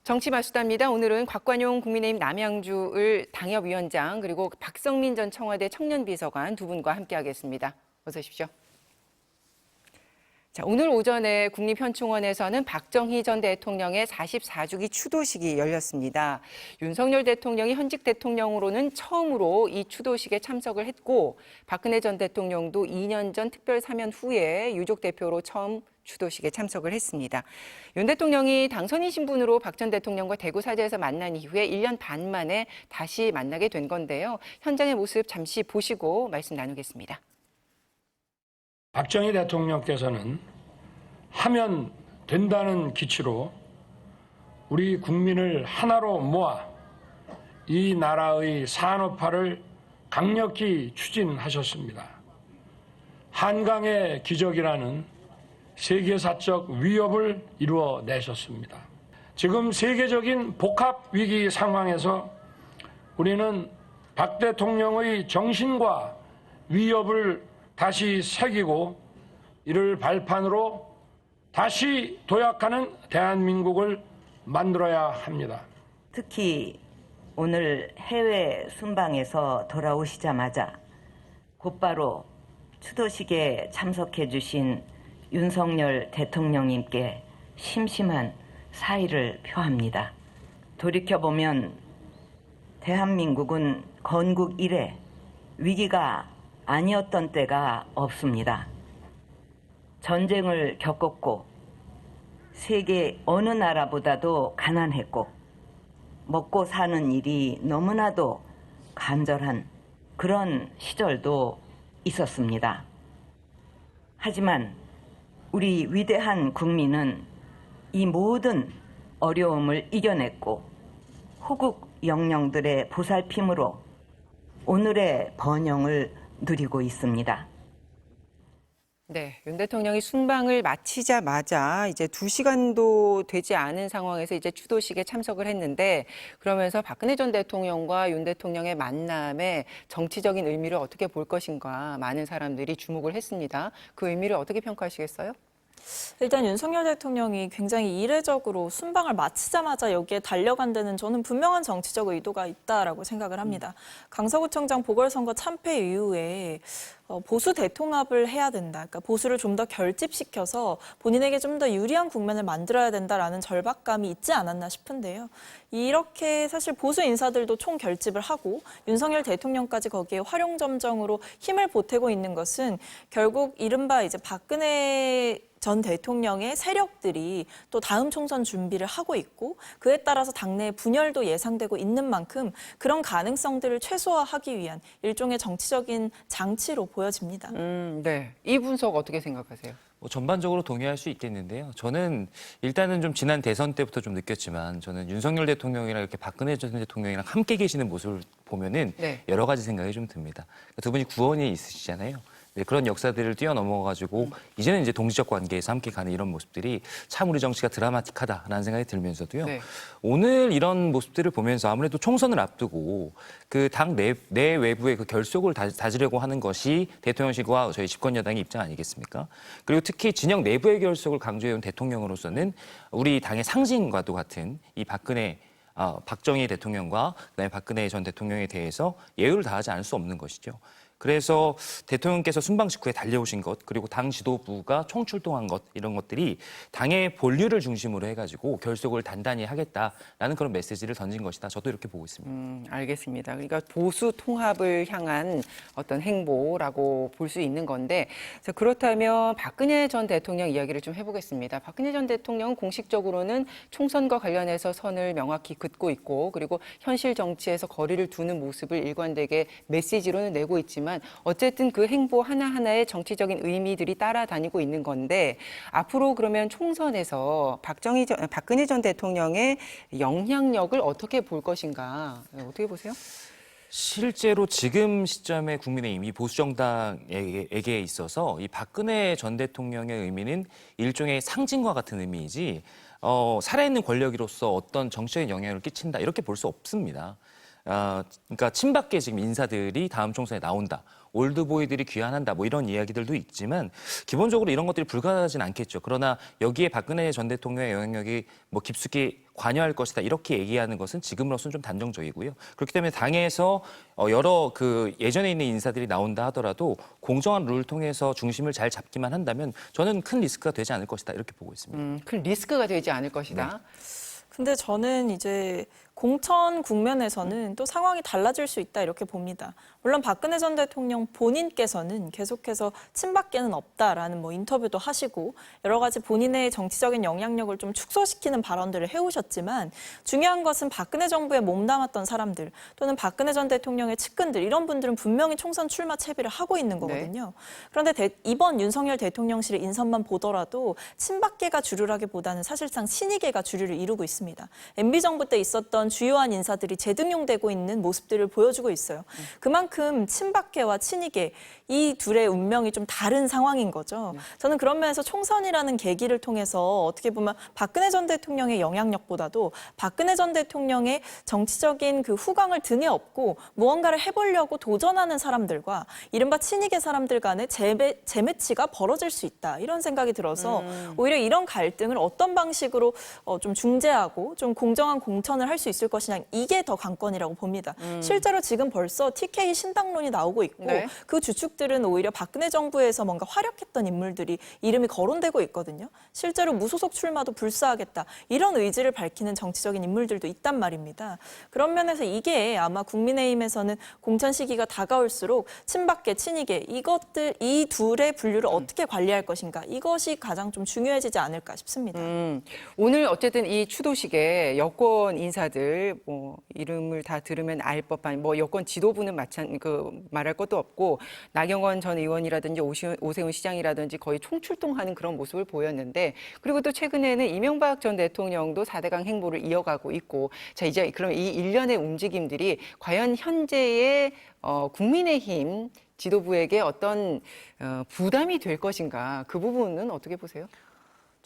정치마수다입니다. 오늘은 곽관용 국민의힘 남양주을 당협위원장 그리고 박성민 전 청와대 청년비서관 두 분과 함께하겠습니다. 어서 오십시오. 자, 오늘 오전에 국립현충원에서는 박정희 전 대통령의 44주기 추도식이 열렸습니다. 윤석열 대통령이 현직 대통령으로는 처음으로 이 추도식에 참석을 했고 박근혜 전 대통령도 2년 전 특별 사면 후에 유족 대표로 처음 추도식에 참석을 했습니다. 윤 대통령이 당선인 신분으로 박 전 대통령과 대구 사저에서 만난 이후에 1년 반 만에 다시 만나게 된 건데요. 현장의 모습 잠시 보시고 말씀 나누겠습니다. 박정희 대통령께서는 하면 된다는 기치로 우리 국민을 하나로 모아 이 나라의 산업화를 강력히 추진하셨습니다. 한강의 기적이라는 세계사적 위협을 이루어내셨습니다. 지금 세계적인 복합 위기 상황에서 우리는 박 대통령의 정신과 위협을 다시 새기고 이를 발판으로 다시 도약하는 대한민국을 만들어야 합니다. 특히 오늘 해외 순방에서 돌아오시자마자 곧바로 추도식에 참석해 주신 윤석열 대통령님께 심심한 사의를 표합니다. 돌이켜보면 대한민국은 건국 이래 위기가 아니었던 때가 없습니다. 전쟁을 겪었고 세계 어느 나라보다도 가난했고 먹고 사는 일이 너무나도 간절한 그런 시절도 있었습니다. 하지만 우리 위대한 국민은 이 모든 어려움을 이겨냈고 호국 영령들의 보살핌으로 오늘의 번영을 누리고 있습니다. 네, 윤 대통령이 순방을 마치자마자 이제 2시간도 되지 않은 상황에서 이제 추도식에 참석을 했는데 그러면서 박근혜 전 대통령과 윤 대통령의 만남에 정치적인 의미를 어떻게 볼 것인가 많은 사람들이 주목을 했습니다. 그 의미를 어떻게 평가하시겠어요? 일단 윤석열 대통령이 굉장히 이례적으로 순방을 마치자마자 여기에 달려간 데는 저는 분명한 정치적 의도가 있다라고 생각을 합니다. 강서구청장 보궐선거 참패 이후에 보수 대통합을 해야 된다. 그러니까 보수를 좀 더 결집시켜서 본인에게 좀 더 유리한 국면을 만들어야 된다라는 절박감이 있지 않았나 싶은데요. 이렇게 사실 보수 인사들도 총결집을 하고 윤석열 대통령까지 거기에 활용점정으로 힘을 보태고 있는 것은 결국 이른바 이제 박근혜 전 대통령의 세력들이 또 다음 총선 준비를 하고 있고 그에 따라서 당내 분열도 예상되고 있는 만큼 그런 가능성들을 최소화하기 위한 일종의 정치적인 장치로 보여집니다. 네. 이 분석 어떻게 생각하세요? 전반적으로 동의할 수 있겠는데요. 저는 일단은 좀 지난 대선 때부터 좀 느꼈지만 저는 윤석열 대통령이랑 이렇게 박근혜 전 대통령이랑 함께 계시는 모습을 보면은 여러 가지 생각이 좀 듭니다. 두 분이 구원이 있으시잖아요. 네, 그런 역사들을 뛰어넘어가지고 이제는 이제 동지적 관계에서 함께 가는 이런 모습들이 참 우리 정치가 드라마틱하다라는 생각이 들면서도요. 오늘 이런 모습들을 보면서 아무래도 총선을 앞두고 그 당 내 외부의 그 결속을 다지려고 하는 것이 대통령실과 저희 집권 여당의 입장 아니겠습니까? 그리고 특히 진영 내부의 결속을 강조해온 대통령으로서는 우리 당의 상징과도 같은 이 박정희 대통령과 그다음에 박근혜 전 대통령에 대해서 예우를 다하지 않을 수 없는 것이죠. 그래서 대통령께서 순방 직후에 달려오신 것 그리고 당 지도부가 총출동한 것 이런 것들이 당의 본류를 중심으로 해가지고 결속을 단단히 하겠다라는 그런 메시지를 던진 것이다. 저도 이렇게 보고 있습니다. 알겠습니다. 그러니까 보수 통합을 향한 어떤 행보라고 볼 수 있는 건데 그렇다면 박근혜 전 대통령 이야기를 좀 해보겠습니다. 박근혜 전 대통령은 공식적으로는 총선과 관련해서 선을 명확히 긋고 있고 그리고 현실 정치에서 거리를 두는 모습을 일관되게 메시지로는 내고 있지만 어쨌든 그 행보 하나하나에 정치적인 의미들이 따라다니고 있는 건데 앞으로 그러면 총선에서 박근혜 전 대통령의 영향력을 어떻게 볼 것인가 어떻게 보세요? 실제로 지금 시점에 국민의힘이 보수정당에게 있어서 이 박근혜 전 대통령의 의미는 일종의 상징과 같은 의미이지 살아있는 권력으로서 어떤 정치적인 영향을 끼친다 이렇게 볼 수 없습니다. 그러니까 친박계 지금 인사들이 다음 총선에 나온다. 올드보이들이 귀환한다. 뭐 이런 이야기들도 있지만 기본적으로 이런 것들이 불가하진 않겠죠. 그러나 여기에 박근혜 전 대통령의 영향력이 뭐 깊숙이 관여할 것이다. 이렇게 얘기하는 것은 지금으로서는 좀 단정적이고요. 그렇기 때문에 당에서 여러 그 예전에 있는 인사들이 나온다 하더라도 공정한 룰을 통해서 중심을 잘 잡기만 한다면 저는 큰 리스크가 되지 않을 것이다. 이렇게 보고 있습니다. 큰 리스크가 되지 않을 것이다. 네. 근데 저는 이제 공천 국면에서는 또 상황이 달라질 수 있다 이렇게 봅니다. 물론 박근혜 전 대통령 본인께서는 계속해서 친박계는 없다라는 뭐 인터뷰도 하시고 여러 가지 본인의 정치적인 영향력을 좀 축소시키는 발언들을 해오셨지만 중요한 것은 박근혜 정부에 몸담았던 사람들 또는 박근혜 전 대통령의 측근들 이런 분들은 분명히 총선 출마 채비를 하고 있는 거거든요. 그런데 이번 윤석열 대통령실의 인선만 보더라도 친박계가 주류라기보다는 사실상 친이계가 주류를 이루고 있습니다. MB 정부 때 있었던 주요한 인사들이 재등용되고 있는 모습들을 보여주고 있어요. 그만큼 친박계와 친이계 이 둘의 운명이 좀 다른 상황인 거죠. 저는 그런 면에서 총선이라는 계기를 통해서 어떻게 보면 박근혜 전 대통령의 영향력보다도 박근혜 전 대통령의 정치적인 그 후광을 등에 업고 무언가를 해보려고 도전하는 사람들과 이른바 친이계 사람들 간의 재매치가 벌어질 수 있다. 이런 생각이 들어서 오히려 이런 갈등을 어떤 방식으로 좀 중재하고 좀 공정한 공천을 할 수 있을 것이냐 이게 더 관건이라고 봅니다. 실제로 지금 벌써 TK 신당론이 나오고 있고 네. 그 주축들은 오히려 박근혜 정부에서 뭔가 활약했던 인물들이 이름이 거론되고 있거든요. 실제로 무소속 출마도 불사하겠다. 이런 의지를 밝히는 정치적인 인물들도 있단 말입니다. 그런 면에서 이게 아마 국민의힘에서는 공천 시기가 다가올수록 친박계, 친이계 이 둘의 분류를 어떻게 관리할 것인가 이것이 가장 좀 중요해지지 않을까 싶습니다. 오늘 어쨌든 이 추도식에 여권 인사들 뭐 이름을 다 들으면 알 법한 뭐 여권 지도부는 말할 것도 없고 나경원 전 의원이라든지 오세훈 시장이라든지 거의 총출동하는 그런 모습을 보였는데 그리고 또 최근에는 이명박 전 대통령도 4대강 행보를 이어가고 있고 자 이제 그럼 이 일련의 움직임들이 과연 현재의 국민의힘 지도부에게 어떤 부담이 될 것인가 그 부분은 어떻게 보세요?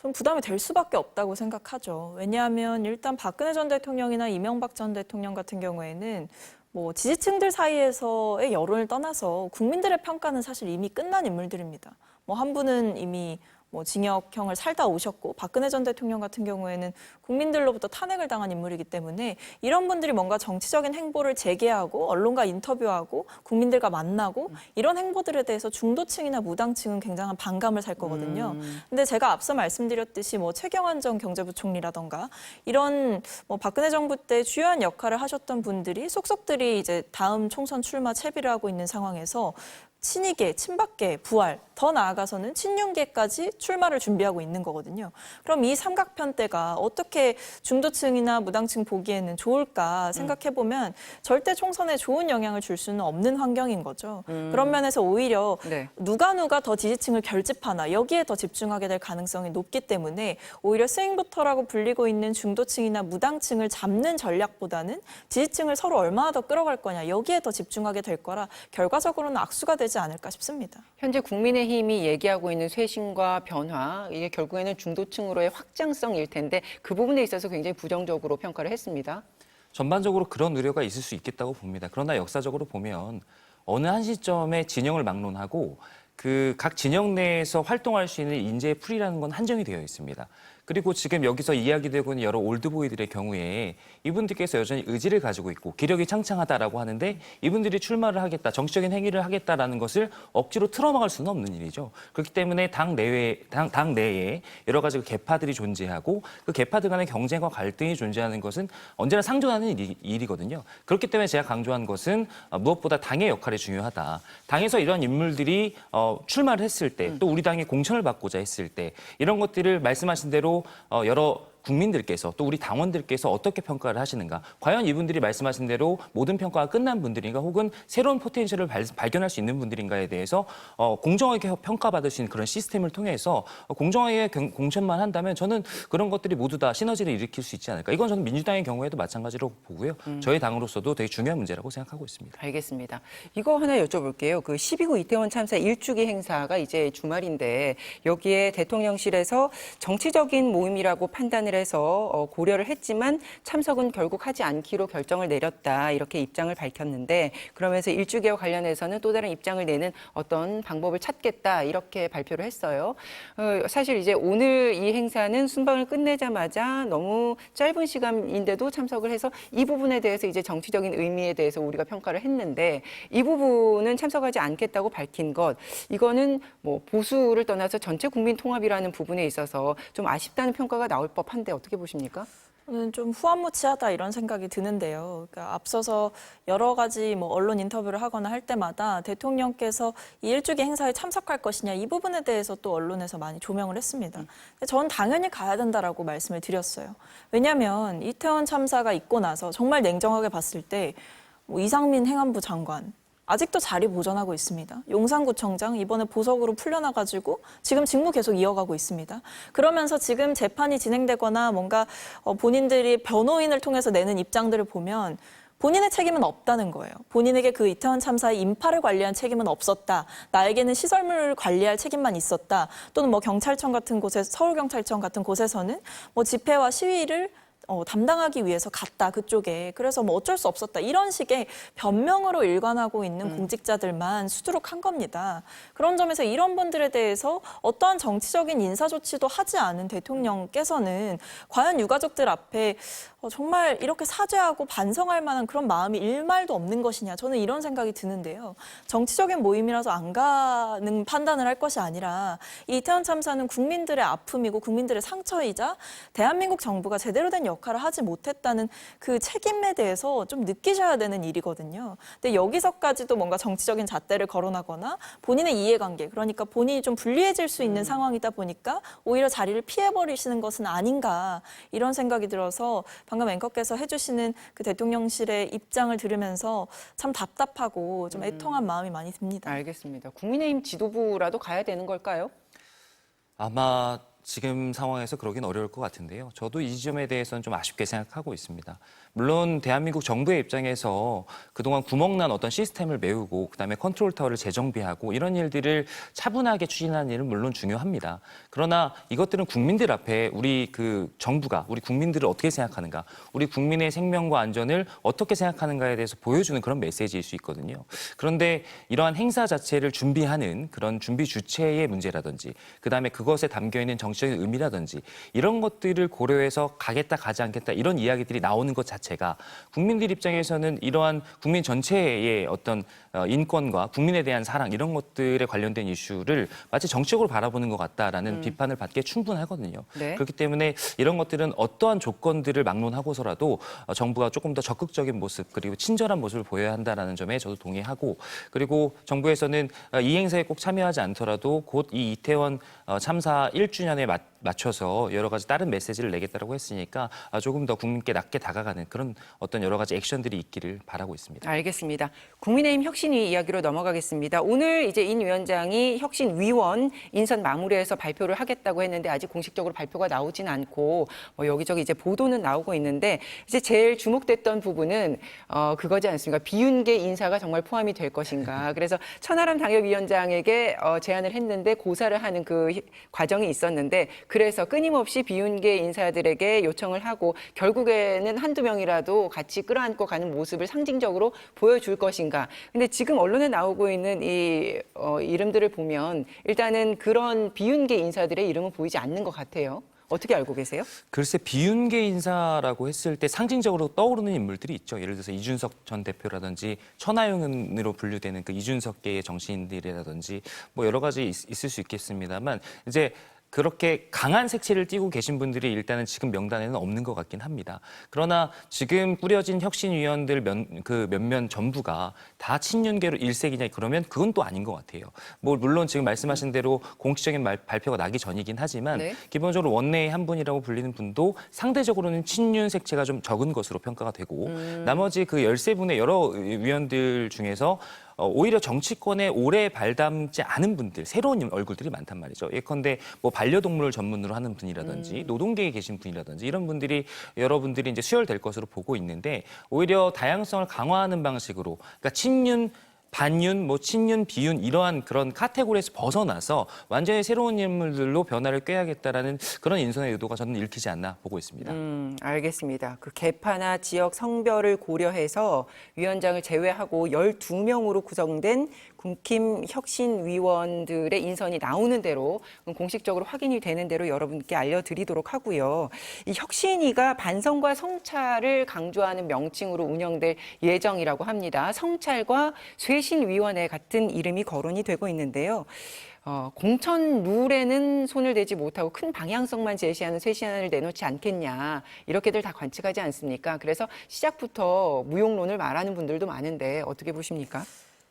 좀 부담이 될 수밖에 없다고 생각하죠. 왜냐하면 일단 박근혜 전 대통령이나 이명박 전 대통령 같은 경우에는 뭐 지지층들 사이에서의 여론을 떠나서 국민들의 평가는 사실 이미 끝난 인물들입니다. 뭐 한 분은 이미 뭐 징역형을 살다 오셨고 박근혜 전 대통령 같은 경우에는 국민들로부터 탄핵을 당한 인물이기 때문에 이런 분들이 뭔가 정치적인 행보를 재개하고 언론과 인터뷰하고 국민들과 만나고 이런 행보들에 대해서 중도층이나 무당층은 굉장한 반감을 살 거거든요. 근데 제가 앞서 말씀드렸듯이 뭐 최경환 전 경제부총리라던가 이런 뭐 박근혜 정부 때 주요한 역할을 하셨던 분들이 속속들이 이제 다음 총선 출마 채비를 하고 있는 상황에서 친이계, 친박계, 부활, 더 나아가서는 친윤계까지 출마를 준비하고 있는 거거든요. 그럼 이 삼각편대가 어떻게 중도층이나 무당층 보기에는 좋을까 생각해보면 절대 총선에 좋은 영향을 줄 수는 없는 환경인 거죠. 그런 면에서 오히려 네. 누가 더 지지층을 결집하나 여기에 더 집중하게 될 가능성이 높기 때문에 오히려 스윙부터라고 불리고 있는 중도층이나 무당층을 잡는 전략보다는 지지층을 서로 얼마나 더 끌어갈 거냐 여기에 더 집중하게 될 거라 결과적으로는 악수가 되지 않을까 싶습니다. 현재 국민의힘이 얘기하고 있는 쇄신과 변화, 이게 결국에는 중도층으로의 확장성일 텐데 그 부분에 있어서 굉장히 부정적으로 평가를 했습니다. 전반적으로 그런 우려가 있을 수 있겠다고 봅니다. 그러나 역사적으로 보면 어느 한 시점에 진영을 막론하고 그 각 진영 내에서 활동할 수 있는 인재의 풀이라는 건 한정이 되어 있습니다. 그리고 지금 여기서 이야기되고 있는 여러 올드보이들의 경우에 이분들께서 여전히 의지를 가지고 있고 기력이 창창하다라고 하는데 이분들이 출마를 하겠다, 정치적인 행위를 하겠다라는 것을 억지로 틀어막을 수는 없는 일이죠. 그렇기 때문에 당 내에 여러 가지 계파들이 존재하고 그 계파들 간의 경쟁과 갈등이 존재하는 것은 언제나 상존하는 일이거든요. 그렇기 때문에 제가 강조한 것은 무엇보다 당의 역할이 중요하다. 당에서 이런 인물들이 출마를 했을 때 또 우리 당이 공천을 받고자 했을 때 이런 것들을 말씀하신 대로 여러 국민들께서 또 우리 당원들께서 어떻게 평가를 하시는가. 과연 이분들이 말씀하신 대로 모든 평가가 끝난 분들인가 혹은 새로운 포텐셜을 발견할 수 있는 분들인가에 대해서 공정하게 평가받을 수 있는 그런 시스템을 통해서 공정하게 공천만 한다면 저는 그런 것들이 모두 다 시너지를 일으킬 수 있지 않을까. 이건 저는 민주당의 경우에도 마찬가지로 보고요. 저희 당으로서도 되게 중요한 문제라고 생각하고 있습니다. 알겠습니다. 이거 하나 여쭤볼게요. 그 12구 이태원 참사 1주기 행사가 이제 주말인데 여기에 대통령실에서 정치적인 모임이라고 판단을 제안을 해서 고려를 했지만 참석은 결국 하지 않기로 결정을 내렸다. 이렇게 입장을 밝혔는데 그러면서 일주기와 관련해서는 또 다른 입장을 내는 어떤 방법을 찾겠다. 이렇게 발표를 했어요. 사실 이제 오늘 이 행사는 순방을 끝내자마자 너무 짧은 시간인데도 참석을 해서 이 부분에 대해서 이제 정치적인 의미에 대해서 우리가 평가를 했는데 이 부분은 참석하지 않겠다고 밝힌 것 이거는 뭐 보수를 떠나서 전체 국민 통합이라는 부분에 있어서 좀 아쉽다는 평가가 나올 법한데 어떻게 보십니까? 저는 좀 후안무치하다 이런 생각이 드는데요. 그러니까 앞서서 여러 가지 뭐 언론 인터뷰를 하거나 할 때마다 대통령께서 이 일주기 행사에 참석할 것이냐 이 부분에 대해서 또 언론에서 많이 조명을 했습니다. 근데 저는 당연히 가야 된다라고 말씀을 드렸어요. 왜냐하면 이태원 참사가 있고 나서 정말 냉정하게 봤을 때 뭐 이상민 행안부 장관 아직도 자리 보존하고 있습니다. 용산구청장 이번에 보석으로 풀려나가지고 지금 직무 계속 이어가고 있습니다. 그러면서 지금 재판이 진행되거나 뭔가 본인들이 변호인을 통해서 내는 입장들을 보면 본인의 책임은 없다는 거예요. 본인에게 그 이태원 참사의 인파를 관리한 책임은 없었다. 나에게는 시설물을 관리할 책임만 있었다. 또는 뭐 경찰청 같은 곳에 서울경찰청 같은 곳에서는 뭐 집회와 시위를 담당하기 위해서 갔다 그쪽에 그래서 뭐 어쩔 수 없었다 이런 식의 변명으로 일관하고 있는 공직자들만 수두룩한 겁니다. 그런 점에서 이런 분들에 대해서 어떠한 정치적인 인사 조치도 하지 않은 대통령께서는 과연 유가족들 앞에 정말 이렇게 사죄하고 반성할 만한 그런 마음이 일말도 없는 것이냐 저는 이런 생각이 드는데요. 정치적인 모임이라서 안 가는 판단을 할 것이 아니라 이 이태원 참사는 국민들의 아픔이고 국민들의 상처이자 대한민국 정부가 제대로 된 역할을 하지 못했다는 그 책임에 대해서 좀 느끼셔야 되는 일이거든요. 근데 여기서까지도 뭔가 정치적인 잣대를 거론하거나 본인의 이해관계 그러니까 본인이 좀 불리해질 수 있는 상황이다 보니까 오히려 자리를 피해버리시는 것은 아닌가 이런 생각이 들어서 방금 앵커께서 해주시는 그 대통령실의 입장을 들으면서 참 답답하고 좀 애통한 마음이 많이 듭니다. 알겠습니다. 국민의힘 지도부라도 가야 되는 걸까요? 아마 지금 상황에서 그러긴 어려울 것 같은데요. 저도 이 지점에 대해서는 좀 아쉽게 생각하고 있습니다. 물론 대한민국 정부의 입장에서 그동안 구멍난 어떤 시스템을 메우고 그다음에 컨트롤 타워를 재정비하고 이런 일들을 차분하게 추진하는 일은 물론 중요합니다. 그러나 이것들은 국민들 앞에 우리 그 정부가 우리 국민들을 어떻게 생각하는가, 우리 국민의 생명과 안전을 어떻게 생각하는가에 대해서 보여주는 그런 메시지일 수 있거든요. 그런데 이러한 행사 자체를 준비하는 그런 준비 주체의 문제라든지 그다음에 그것에 담겨있는 정치적인 의미라든지 이런 것들을 고려해서 가겠다 가지 않겠다 이런 이야기들이 나오는 것 자체가 국민들 입장에서는 이러한 국민 전체의 어떤 인권과 국민에 대한 사랑 이런 것들에 관련된 이슈를 마치 정치적으로 바라보는 것 같다라는 비판을 받기에 충분하거든요. 네. 그렇기 때문에 이런 것들은 어떠한 조건들을 막론하고서라도 정부가 조금 더 적극적인 모습 그리고 친절한 모습을 보여야 한다는 점에 저도 동의하고 그리고 정부에서는 이 행사에 꼭 참여하지 않더라도 곧 이 이태원 참사 1주년에 맞춰서 여러 가지 다른 메시지를 내겠다고 했으니까 조금 더 국민께 낮게 다가가는 그런 어떤 여러 가지 액션들이 있기를 바라고 있습니다. 알겠습니다. 국민의힘 혁신위 이야기로 넘어가겠습니다. 오늘 이제 인 위원장이 혁신위원 인선 마무리해서 발표를 하겠다고 했는데 아직 공식적으로 발표가 나오진 않고 뭐 여기저기 이제 보도는 나오고 있는데 이제 제일 주목됐던 부분은 그거지 않습니까? 비윤계 인사가 정말 포함이 될 것인가. 그래서 천하람 당협위원장에게 제안을 했는데 고사를 하는 그 과정이 있었는데 그래서 끊임없이 비윤계 인사들에게 요청을 하고 결국에는 한두 명이라도 같이 끌어안고 가는 모습을 상징적으로 보여줄 것인가. 근데 지금 언론에 나오고 있는 이 이름들을 보면 일단은 그런 비윤계 인사들의 이름은 보이지 않는 것 같아요. 어떻게 알고 계세요? 글쎄 비윤계 인사라고 했을 때 상징적으로 떠오르는 인물들이 있죠. 예를 들어서 이준석 전 대표라든지 천하용으로 분류되는 그 이준석계의 정치인들이라든지 뭐 여러 가지 있을 수 있겠습니다만 이제 그렇게 강한 색채를 띠고 계신 분들이 일단은 지금 명단에는 없는 것 같긴 합니다. 그러나 지금 꾸려진 혁신위원들 몇몇 전부가 다 친윤계로 일색이냐 그러면 그건 또 아닌 것 같아요. 뭐 물론 지금 말씀하신 대로 공식적인 발표가 나기 전이긴 하지만 네. 기본적으로 원내의 한 분이라고 불리는 분도 상대적으로는 친윤 색채가 좀 적은 것으로 평가가 되고 나머지 그 13분의 여러 위원들 중에서 오히려 정치권에 오래 발담지 않은 분들, 새로운 얼굴들이 많단 말이죠. 예컨대 뭐 반려동물을 전문으로 하는 분이라든지 노동계에 계신 분이라든지 이런 분들이 여러분들이 이제 수혈될 것으로 보고 있는데 오히려 다양성을 강화하는 방식으로 그러니까 친윤 반윤, 뭐 친윤, 비윤 이러한 그런 카테고리에서 벗어나서 완전히 새로운 인물들로 변화를 꾀하겠다라는 그런 인선의 의도가 저는 읽히지 않나 보고 있습니다. 알겠습니다. 그 계파나 지역 성별을 고려해서 위원장을 제외하고 12명으로 구성된 국힘 혁신위원들의 인선이 나오는 대로 공식적으로 확인이 되는 대로 여러분께 알려드리도록 하고요. 이 혁신위가 반성과 성찰을 강조하는 명칭으로 운영될 예정이라고 합니다. 성찰과 쇄신위원회 같은 이름이 거론이 되고 있는데요. 공천 룰에는 손을 대지 못하고 큰 방향성만 제시하는 쇄신안을 내놓지 않겠냐 이렇게들 다 관측하지 않습니까? 그래서 시작부터 무용론을 말하는 분들도 많은데 어떻게 보십니까?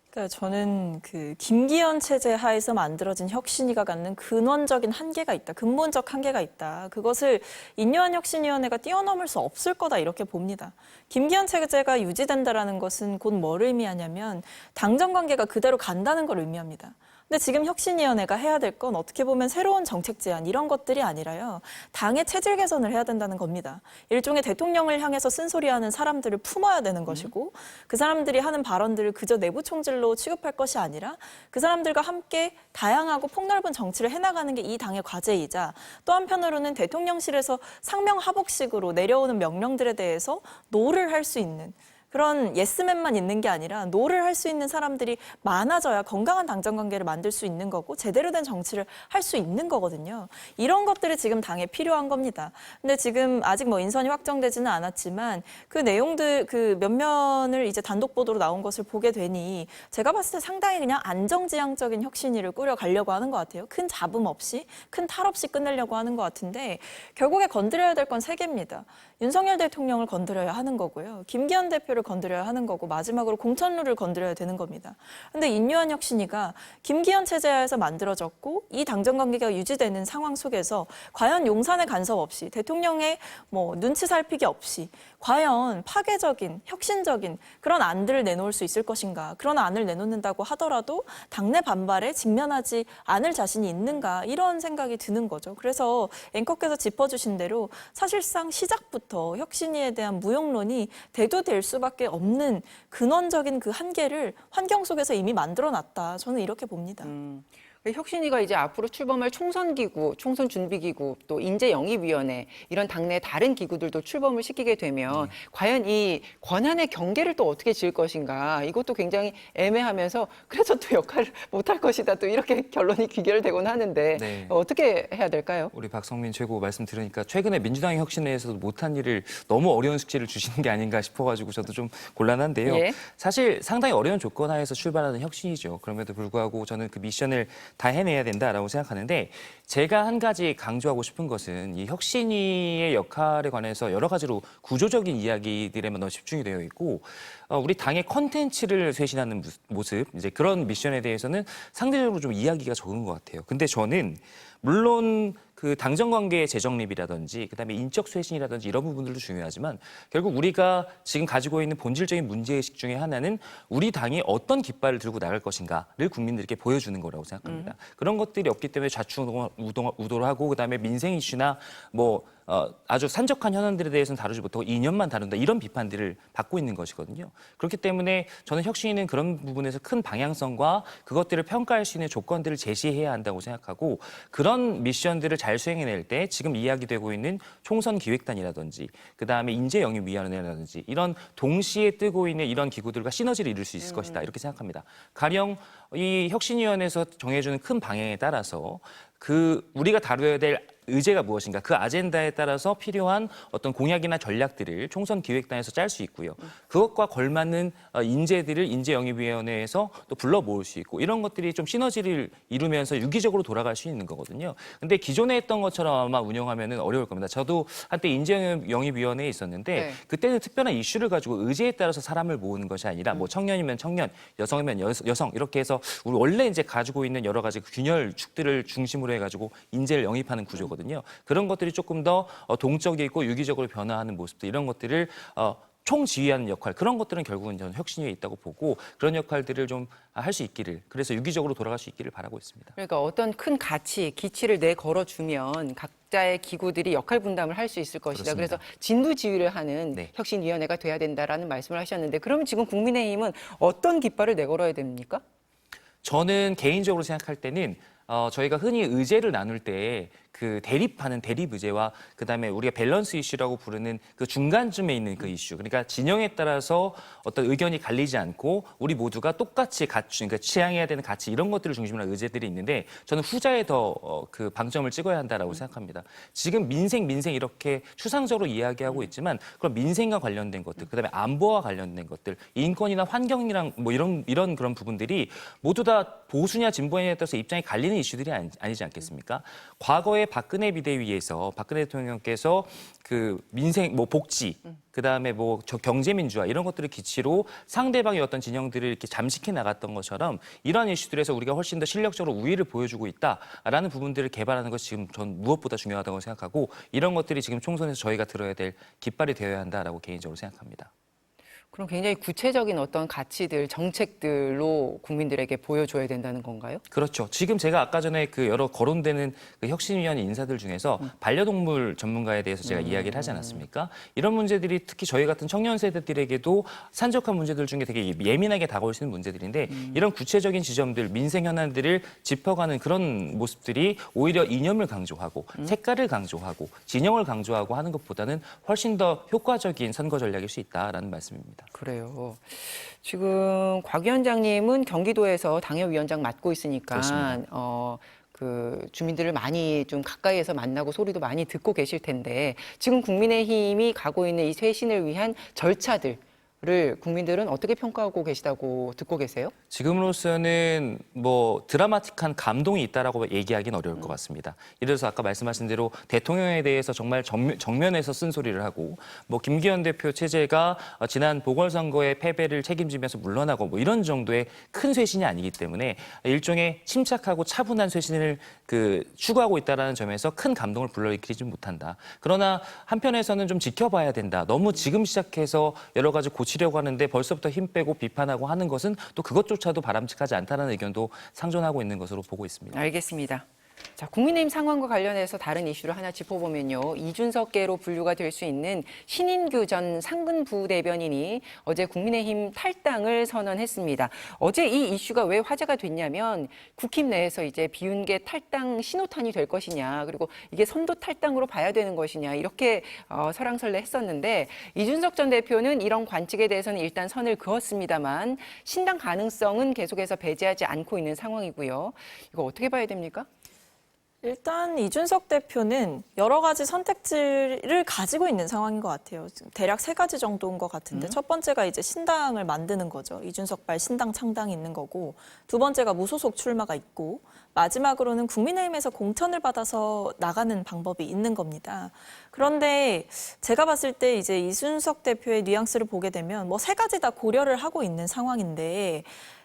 그러니까 저는 그 김기현 체제 하에서 만들어진 혁신위가 갖는 근원적인 한계가 있다. 근본적 한계가 있다. 그것을 인요한 혁신위원회가 뛰어넘을 수 없을 거다 이렇게 봅니다. 김기현 체제가 유지된다라는 것은 곧 뭘 의미하냐면 당정 관계가 그대로 간다는 걸 의미합니다. 근데 지금 혁신위원회가 해야 될 건 어떻게 보면 새로운 정책 제안 이런 것들이 아니라요. 당의 체질 개선을 해야 된다는 겁니다. 일종의 대통령을 향해서 쓴소리하는 사람들을 품어야 되는 것이고 그 사람들이 하는 발언들을 그저 내부 총질로 취급할 것이 아니라 그 사람들과 함께 다양하고 폭넓은 정치를 해나가는 게 이 당의 과제이자 또 한편으로는 대통령실에서 상명하복식으로 내려오는 명령들에 대해서 노를 할 수 있는 그런 예스맨만 있는 게 아니라 노를 할 수 있는 사람들이 많아져야 건강한 당정관계를 만들 수 있는 거고 제대로 된 정치를 할 수 있는 거거든요. 이런 것들이 지금 당에 필요한 겁니다. 근데 지금 아직 뭐 인선이 확정되지는 않았지만 그 내용들 그 면면을 이제 단독 보도로 나온 것을 보게 되니 제가 봤을 때 상당히 그냥 안정지향적인 혁신위를 꾸려가려고 하는 것 같아요. 큰 잡음 없이 큰 탈 없이 끝내려고 하는 것 같은데 결국에 건드려야 될 건 세 개입니다. 윤석열 대통령을 건드려야 하는 거고요. 김기현 대표를 건드려야 하는 거고 마지막으로 공천룰을 건드려야 되는 겁니다. 그런데 인요한 혁신위가 김기현 체제 하에서 만들어졌고 이 당정관계가 유지되는 상황 속에서 과연 용산의 간섭 없이 대통령의 뭐 눈치 살피기 없이 과연 파괴적인 혁신적인 그런 안들을 내놓을 수 있을 것인가. 그런 안을 내놓는다고 하더라도 당내 반발에 직면하지 않을 자신이 있는가 이런 생각이 드는 거죠. 그래서 앵커께서 짚어주신 대로 사실상 시작부터 혁신위에 대한 무용론이 대두될 수밖에 없는 근원적인 그 한계를 환경 속에서 이미 만들어놨다. 저는 이렇게 봅니다. 혁신위가 이제 앞으로 출범할 총선기구, 총선준비기구, 또 인재영입위원회 이런 당내 다른 기구들도 출범을 시키게 되면 과연 이 권한의 경계를 또 어떻게 지을 것인가 이것도 굉장히 애매하면서 그래서 또 역할을 못할 것이다 또 이렇게 결론이 귀결되곤 하는데 네. 어떻게 해야 될까요? 우리 박성민 최고 말씀 들으니까 최근에 민주당의 혁신회에서도 못한 일을 너무 어려운 숙제를 주시는 게 아닌가 싶어가지고 저도 좀 곤란한데요. 예. 사실 상당히 어려운 조건 하에서 출발하는 혁신이죠. 그럼에도 불구하고 저는 그 미션을 다 해내야 된다라고 생각하는데 제가 한 가지 강조하고 싶은 것은 이 혁신위의 역할에 관해서 여러 가지로 구조적인 이야기들에만 너무 집중이 되어 있고 우리 당의 컨텐츠를 쇄신하는 모습 이제 그런 미션에 대해서는 상대적으로 좀 이야기가 적은 것 같아요. 근데 저는 물론 그 당정관계의 재정립이라든지 그다음에 인적 쇄신이라든지 이런 부분들도 중요하지만 결국 우리가 지금 가지고 있는 본질적인 문제의식 중에 하나는 우리 당이 어떤 깃발을 들고 나갈 것인가를 국민들께 보여주는 거라고 생각합니다. 그런 것들이 없기 때문에 좌충우돌을 하고 그다음에 민생 이슈나 뭐 아주 산적한 현안들에 대해서는 다루지 못하고 이념만 다룬다 이런 비판들을 받고 있는 것이거든요. 그렇기 때문에 저는 혁신위는 그런 부분에서 큰 방향성과 그것들을 평가할 수 있는 조건들을 제시해야 한다고 생각하고 그런 미션들을 잘 수행해낼 때 지금 이야기되고 있는 총선 기획단이라든지 그다음에 인재영입위원회라든지 이런 동시에 뜨고 있는 이런 기구들과 시너지를 이룰 수 있을 것이다 이렇게 생각합니다. 가령 이 혁신위원회에서 정해주는 큰 방향에 따라서 그 우리가 다뤄야 될 의제가 무엇인가 그 아젠다에 따라서 필요한 어떤 공약이나 전략들을 총선 기획단에서 짤 수 있고요. 그것과 걸맞는 인재들을 인재영입위원회에서 또 불러 모을 수 있고 이런 것들이 좀 시너지를 이루면서 유기적으로 돌아갈 수 있는 거거든요. 근데 기존에 했던 것처럼 아마 운영하면은 어려울 겁니다. 저도 한때 인재영입위원회에 있었는데 네. 그때는 특별한 이슈를 가지고 의제에 따라서 사람을 모으는 것이 아니라 뭐 청년이면 청년, 여성이면 여성 이렇게 해서 우리 원래 이제 가지고 있는 여러 가지 균열축들을 중심으로 해가지고 인재를 영입하는 구조거든요. 그런 것들이 조금 더 동적이고 유기적으로 변화하는 모습들 이런 것들을 총지휘하는 역할 그런 것들은 결국은 저는 혁신위에 있다고 보고 그런 역할들을 좀 할 수 있기를 그래서 유기적으로 돌아갈 수 있기를 바라고 있습니다. 그러니까 어떤 큰 가치, 기치를 내걸어주면 각자의 기구들이 역할 분담을 할 수 있을 것이다. 그렇습니다. 그래서 진두지휘를 하는 네. 혁신위원회가 돼야 된다라는 말씀을 하셨는데 그럼 지금 국민의힘은 어떤 깃발을 내걸어야 됩니까? 저는 개인적으로 생각할 때는 저희가 흔히 의제를 나눌 때 그 대립하는 대립 의제와 그다음에 우리가 밸런스 이슈라고 부르는 그 중간쯤에 있는 그 이슈. 그러니까 진영에 따라서 어떤 의견이 갈리지 않고 우리 모두가 똑같이 그러니까 취향해야 되는 가치 이런 것들을 중심으로 한 의제들이 있는데 저는 후자에 더 그 방점을 찍어야 한다라고 생각합니다. 지금 민생 이렇게 추상적으로 이야기하고 있지만 그런 민생과 관련된 것들, 그다음에 안보와 관련된 것들, 인권이나 환경이랑 뭐 이런 그런 부분들이 모두 다 보수냐 진보냐에 따라서 입장이 갈리는 이슈들이 아니지 않겠습니까? 과거에 박근혜 비대위에서 박근혜 대통령께서 그 민생 뭐 복지 그다음에 뭐 경제 민주화 이런 것들을 기치로 상대방의 어떤 진영들을 이렇게 잠식해 나갔던 것처럼 이러한 이슈들에서 우리가 훨씬 더 실력적으로 우위를 보여주고 있다라는 부분들을 개발하는 것이 지금 전 무엇보다 중요하다고 생각하고 이런 것들이 지금 총선에서 저희가 들어야 될 깃발이 되어야 한다라고 개인적으로 생각합니다. 그럼 굉장히 구체적인 어떤 가치들, 정책들로 국민들에게 보여줘야 된다는 건가요? 그렇죠. 지금 제가 아까 전에 그 여러 거론되는 그 혁신위원 인사들 중에서 반려동물 전문가에 대해서 제가 이야기를 하지 않았습니까? 이런 문제들이 특히 저희 같은 청년 세대들에게도 산적한 문제들 중에 되게 예민하게 다가올 수 있는 문제들인데 이런 구체적인 지점들, 민생 현안들을 짚어가는 그런 모습들이 오히려 이념을 강조하고 색깔을 강조하고 진영을 강조하고 하는 것보다는 훨씬 더 효과적인 선거 전략일 수 있다라는 말씀입니다. 그래요. 지금 곽 위원장님은 경기도에서 당협위원장 맡고 있으니까 그 주민들을 많이 좀 가까이에서 만나고 소리도 많이 듣고 계실 텐데 지금 국민의힘이 가고 있는 이 쇄신을 위한 절차들을 국민들은 어떻게 평가하고 계시다고 듣고 계세요? 지금으로서는 뭐 드라마틱한 감동이 있다라고 얘기하기는 어려울 것 같습니다. 예를 들어서 아까 말씀하신 대로 대통령에 대해서 정말 정면에서 쓴소리를 하고 뭐 김기현 대표 체제가 지난 보궐선거의 패배를 책임지면서 물러나고 뭐 이런 정도의 큰 쇄신이 아니기 때문에 일종의 침착하고 차분한 쇄신을 추구하고 있다는 점에서 큰 감동을 불러일으키지 못한다. 그러나 한편에서는 좀 지켜봐야 된다. 너무 지금 시작해서 여러 가지 고치려고 하는데 벌써부터 힘 빼고 비판하고 하는 것은 또 그것조차도 바람직하지 않다는 의견도 상존하고 있는 것으로 보고 있습니다. 알겠습니다. 자, 국민의힘 상황과 관련해서 다른 이슈를 하나 짚어보면요. 이준석계로 분류가 될 수 있는 신인규 전 상근 부대변인이 어제 국민의힘 탈당을 선언했습니다. 어제 이 이슈가 왜 화제가 됐냐면 국힘 내에서 이제 비운계 탈당 신호탄이 될 것이냐 그리고 이게 선도 탈당으로 봐야 되는 것이냐 이렇게 설왕설래 했었는데 이준석 전 대표는 이런 관측에 대해서는 일단 선을 그었습니다만 신당 가능성은 계속해서 배제하지 않고 있는 상황이고요. 이거 어떻게 봐야 됩니까? 일단 이준석 대표는 여러 가지 선택지를 가지고 있는 상황인 것 같아요. 대략 3가지 정도인 것 같은데 첫 번째가 이제 신당을 만드는 거죠. 이준석발 신당 창당이 있는 거고 두 번째가 무소속 출마가 있고 마지막으로는 국민의힘에서 공천을 받아서 나가는 방법이 있는 겁니다. 그런데 제가 봤을 때 이제 이준석 대표의 뉘앙스를 보게 되면 뭐 3가지 다 고려를 하고 있는 상황인데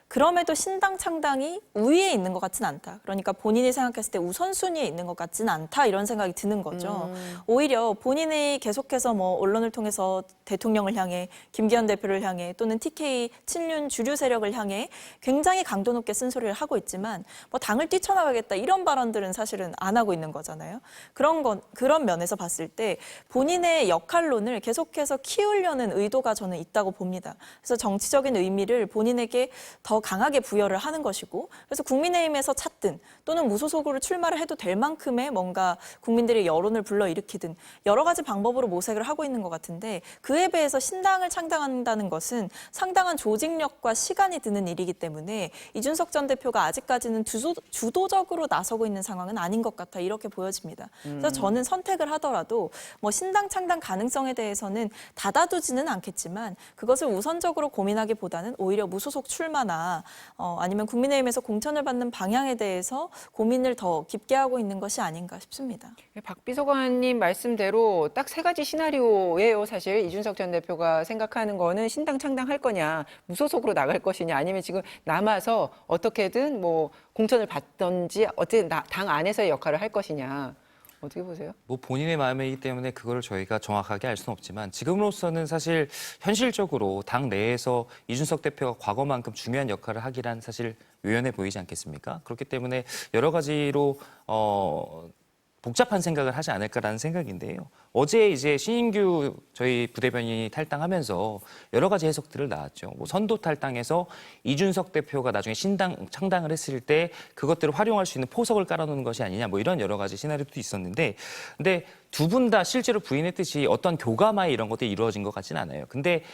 그럼에도 신당 창당이 우위에 있는 것 같지는 않다. 그러니까 본인이 생각했을 때 우선순위에 있는 것 같지는 않다. 이런 생각이 드는 거죠. 오히려 본인이 계속해서 뭐 언론을 통해서 대통령을 향해 김기현 대표를 향해 또는 TK 친윤 주류 세력을 향해 굉장히 강도 높게 쓴소리를 하고 있지만 뭐 당을 뛰쳐나가겠다 이런 발언들은 사실은 안 하고 있는 거잖아요. 그런 면에서 봤을 때 본인의 역할론을 계속해서 키우려는 의도가 저는 있다고 봅니다. 그래서 정치적인 의미를 본인에게 더 강하게 부여를 하는 것이고 그래서 국민의힘에서 찾든 또는 무소속으로 출마를 해도 될 만큼의 뭔가 국민들의 여론을 불러일으키든 여러 가지 방법으로 모색을 하고 있는 것 같은데 그에 비해서 신당을 창당한다는 것은 상당한 조직력과 시간이 드는 일이기 때문에 이준석 전 대표가 아직까지는 주도적으로 나서고 있는 상황은 아닌 것 같아 이렇게 보여집니다. 그래서 저는 선택을 하더라도 뭐 신당 창당 가능성에 대해서는 닫아두지는 않겠지만 그것을 우선적으로 고민하기보다는 오히려 무소속 출마나 아니면 국민의힘에서 공천을 받는 방향에 대해서 고민을 더 깊게 하고 있는 것이 아닌가 싶습니다. 박 비서관님 말씀대로 딱 3가지 시나리오예요. 사실 이준석 전 대표가 생각하는 거는 신당 창당할 거냐, 무소속으로 나갈 것이냐, 아니면 지금 남아서 어떻게든 뭐 공천을 받던지 어쨌든 당 안에서의 역할을 할 것이냐. 어떻게 보세요? 뭐 본인의 마음이기 때문에 그거를 저희가 정확하게 알 수는 없지만 지금으로서는 사실 현실적으로 당 내에서 이준석 대표가 과거만큼 중요한 역할을 하기란 사실 유연해 보이지 않겠습니까? 그렇기 때문에 여러 가지로 복잡한 생각을 하지 않을까라는 생각인데요. 어제 이제 신인규 저희 부대변인이 탈당하면서 여러 가지 해석들을 나왔죠. 뭐 선도 탈당해서 이준석 대표가 나중에 신당 창당을 했을 때 그것들을 활용할 수 있는 포석을 깔아놓는 것이 아니냐 뭐 이런 여러 가지 시나리오도 있었는데 근데 두 분 다 실제로 부인했듯이 어떤 교감하에 이런 것들이 이루어진 것 같지는 않아요. 근데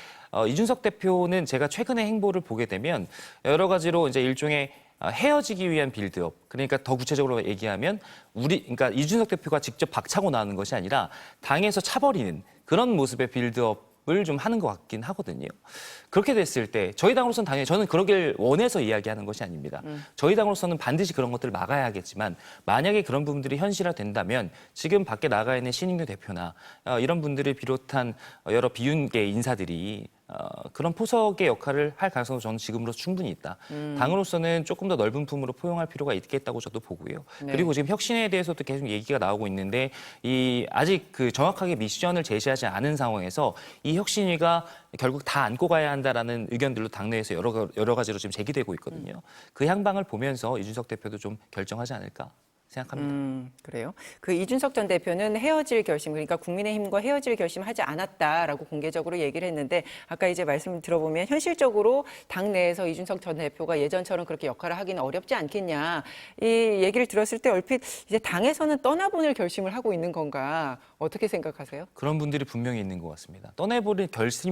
이준석 대표는 제가 최근의 행보를 보게 되면 여러 가지로 이제 일종의 헤어지기 위한 빌드업. 그러니까 더 구체적으로 얘기하면 그러니까 이준석 대표가 직접 박차고 나오는 것이 아니라 당에서 차버리는 그런 모습의 빌드업을 좀 하는 것 같긴 하거든요. 그렇게 됐을 때 저희 당으로서는 당연히 저는 그러길 원해서 이야기하는 것이 아닙니다. 저희 당으로서는 반드시 그런 것들을 막아야 하겠지만 만약에 그런 부분들이 현실화된다면 지금 밖에 나가 있는 신인규 대표나 이런 분들을 비롯한 여러 비윤계 인사들이 그런 포석의 역할을 할 가능성도 저는 지금으로서 충분히 있다. 당으로서는 조금 더 넓은 품으로 포용할 필요가 있겠다고 저도 보고요. 네. 그리고 지금 혁신에 대해서도 계속 얘기가 나오고 있는데 아직 그 정확하게 미션을 제시하지 않은 상황에서 이 혁신위가 결국 다 안고 가야 한다라는 의견들로 당내에서 여러 가지로 지금 제기되고 있거든요. 그 향방을 보면서 이준석 대표도 좀 결정하지 않을까 생각합니다. 그래요. 그 이준석 전 대표는 헤어질 결심, 그러니까 국민의힘과 헤어질 결심하지 않았다라고 공개적으로 얘기를 했는데 아까 이제 말씀 들어보면 현실적으로 당 내에서 이준석 전 대표가 예전처럼 그렇게 역할을 하기는 어렵지 않겠냐. 이 얘기를 들었을 때 얼핏 이제 당에서는 떠나보낼 결심을 하고 있는 건가 어떻게 생각하세요? 그런 분들이 분명히 있는 것 같습니다. 떠내버릴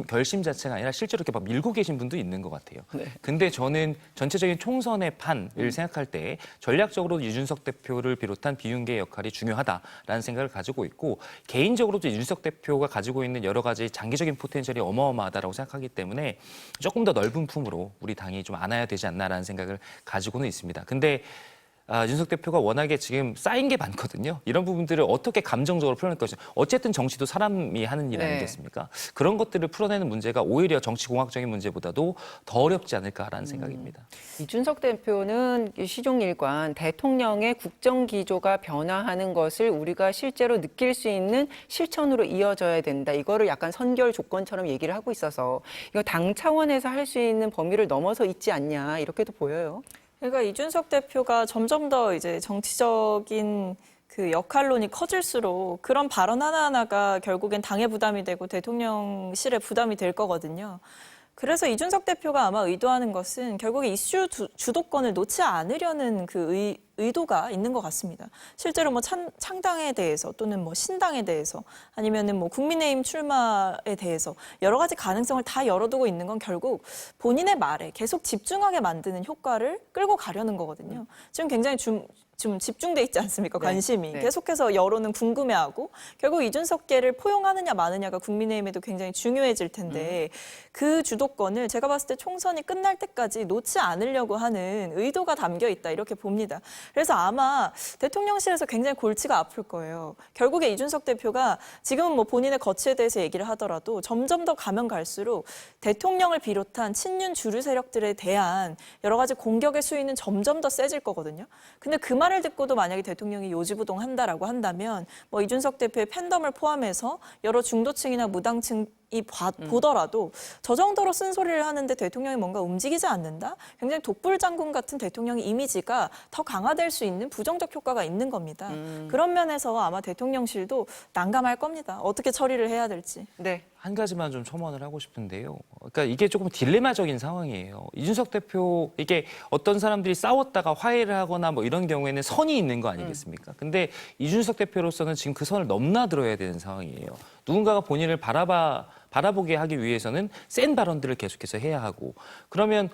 결심 자체가 아니라 실제로 이렇게 막 밀고 계신 분도 있는 것 같아요. 네. 근데 저는 전체적인 총선의 판을 생각할 때 전략적으로 이준석 대표를 비롯한 비윤계의 역할이 중요하다라는 생각을 가지고 있고 개인적으로도 이준석 대표가 가지고 있는 여러 가지 장기적인 포텐셜이 어마어마하다라고 생각하기 때문에 조금 더 넓은 품으로 우리 당이 좀 안아야 되지 않나라는 생각을 가지고는 있습니다. 근데 윤석 대표가 워낙에 지금 쌓인 게 많거든요. 이런 부분들을 어떻게 감정적으로 풀어낼 것인지. 어쨌든 정치도 사람이 하는 일 네. 아니겠습니까? 그런 것들을 풀어내는 문제가 오히려 정치공학적인 문제보다도 더 어렵지 않을까라는 생각입니다. 이준석 대표는 시종일관 대통령의 국정기조가 변화하는 것을 우리가 실제로 느낄 수 있는 실천으로 이어져야 된다. 이거를 약간 선결 조건처럼 얘기를 하고 있어서 이거 당 차원에서 할 수 있는 범위를 넘어서 있지 않냐 이렇게도 보여요. 그러니까 이준석 대표가 점점 더 이제 정치적인 그 역할론이 커질수록 그런 발언 하나하나가 결국엔 당의 부담이 되고 대통령실의 부담이 될 거거든요. 그래서 이준석 대표가 아마 의도하는 것은 결국에 이슈 주도권을 놓지 않으려는 그 의도가 있는 것 같습니다. 실제로 뭐 창당에 대해서 또는 뭐 신당에 대해서 아니면은 뭐 국민의힘 출마에 대해서 여러 가지 가능성을 다 열어두고 있는 건 결국 본인의 말에 계속 집중하게 만드는 효과를 끌고 가려는 거거든요. 지금 굉장히 좀 집중돼 있지 않습니까? 관심이. 네. 계속해서 여론은 궁금해하고 결국 이준석계를 포용하느냐 마느냐가 국민의힘에도 굉장히 중요해질 텐데 그 주도권을 제가 봤을 때 총선이 끝날 때까지 놓지 않으려고 하는 의도가 담겨 있다 이렇게 봅니다. 그래서 아마 대통령실에서 굉장히 골치가 아플 거예요. 결국에 이준석 대표가 지금은 뭐 본인의 거취에 대해서 얘기를 하더라도 점점 더 가면 갈수록 대통령을 비롯한 친윤 주류 세력들에 대한 여러 가지 공격의 수위는 점점 더 세질 거거든요. 근데 그 말을 듣고도 만약에 대통령이 요지부동한다라고 한다면 뭐 이준석 대표의 팬덤을 포함해서 여러 중도층이나 무당층이 보더라도 저 정도로 쓴소리를 하는데 대통령이 뭔가 움직이지 않는다? 굉장히 독불장군 같은 대통령의 이미지가 더 강화될 수 있는 부정적 효과가 있는 겁니다. 그런 면에서 아마 대통령실도 난감할 겁니다. 어떻게 처리를 해야 될지. 네. 한 가지만 좀 첨언을 하고 싶은데요. 그러니까 이게 조금 딜레마적인 상황이에요. 이준석 대표 이게 어떤 사람들이 싸웠다가 화해를 하거나 뭐 이런 경우에는 선이 있는 거 아니겠습니까? 근데 이준석 대표로서는 지금 그 선을 넘나들어야 되는 상황이에요. 누군가가 본인을 바라보게 하기 위해서는 센 발언들을 계속해서 해야 하고 그러면